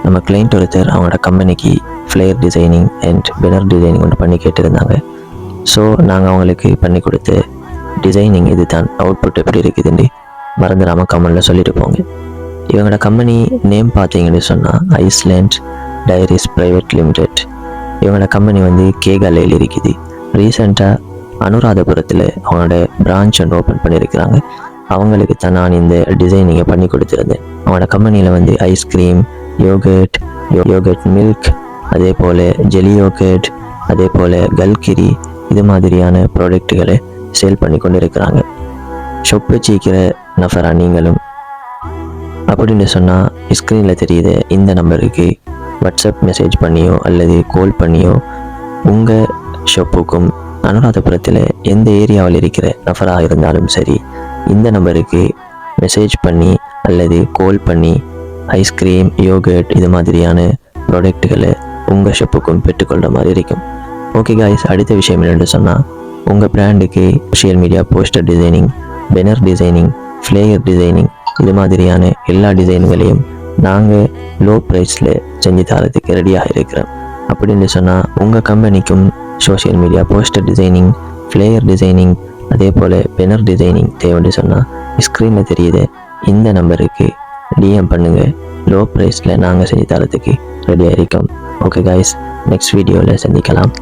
நம்ம கிளைண்ட் ஒருத்தர் அவங்களோட கம்பெனிக்கு flare designing and banner designing ஒன்று பண்ணி கேட்டிருந்தாங்க. ஸோ நாங்கள் அவங்களுக்கு பண்ணி கொடுத்து டிசைனிங் இது தான், அவுட்புட் எப்படி இருக்குதுன்னு மறந்துடாமல் கமெண்டில் சொல்லிட்டு போங்க. இவங்களோட கம்பெனி நேம் பார்த்தீங்கன்னு சொன்னால் ஐஸ்லேண்ட் டைரிஸ் பிரைவேட் லிமிடெட். இவங்களோட கம்பெனி வந்து கேகாலையில் இருக்குது. ரீசெண்டாக அனுராதபுரத்தில் அவங்களோட பிரான்ச் ஒன்று ஓப்பன் பண்ணியிருக்கிறாங்க. அவங்களுக்கு தான் நான் இந்த டிசைனிங்கை பண்ணி கொடுத்துருந்தேன். அவங்களோட கம்பெனியில் வந்து ஐஸ்கிரீம், யோகட் மில்க், அதே போல் ஜெலி யோகட், அதே போல் கல்கிரி, இது மாதிரியான ப்ராடக்ட்டுகளை சேல் பண்ணி கொண்டு இருக்கிறாங்க. ஷாப் வச்சிக்கிற நஃபரா நீங்களும் அப்படின்னு சொன்னால் ஸ்க்ரீனில் தெரியுது இந்த நம்பருக்கு வாட்ஸ்அப் மெசேஜ் பண்ணியோ அல்லது கால் பண்ணியோ உங்கள் ஷாப்புக்கும் அனுராதபுரத்தில் எந்த ஏரியாவில் இருக்கிற நஃபராக இருந்தாலும் சரி இந்த நம்பருக்கு மெசேஜ் பண்ணி அல்லது கால் பண்ணி ஐஸ்கிரீம், யோகட் இது மாதிரியான ப்ராடக்ட்டுகளை உங்கள் ஷாப்புக்கும் பெற்றுக்கொள்கிற மாதிரி இருக்கும். ஓகே காய்ஸ், அடுத்த விஷயம் என்னென்னு சொன்னால் உங்கள் பிராண்டுக்கு social media poster designing, banner designing, flyer designing இது மாதிரியான எல்லா டிசைன்களையும் நாங்கள் லோ ப்ரைஸில் செஞ்சு தரத்துக்கு ரெடியாக இருக்கிறோம். அப்படின்னு சொன்னால் உங்கள் கம்பெனிக்கும் social media poster designing, flyer designing, அதே போல் பேனர் டிசைனிங் தேவைன்னு சொன்னால் ஸ்க்ரீனில் தெரியுது இந்த நம்பருக்கு டிஎம் பண்ணுங்கள். லோ ப்ரைஸில் நாங்கள் செஞ்சு தரத்துக்கு ரெடியாக இருக்கோம். ஓகே காய்ஸ், நெக்ஸ்ட் வீடியோவில் சந்திக்கலாம்.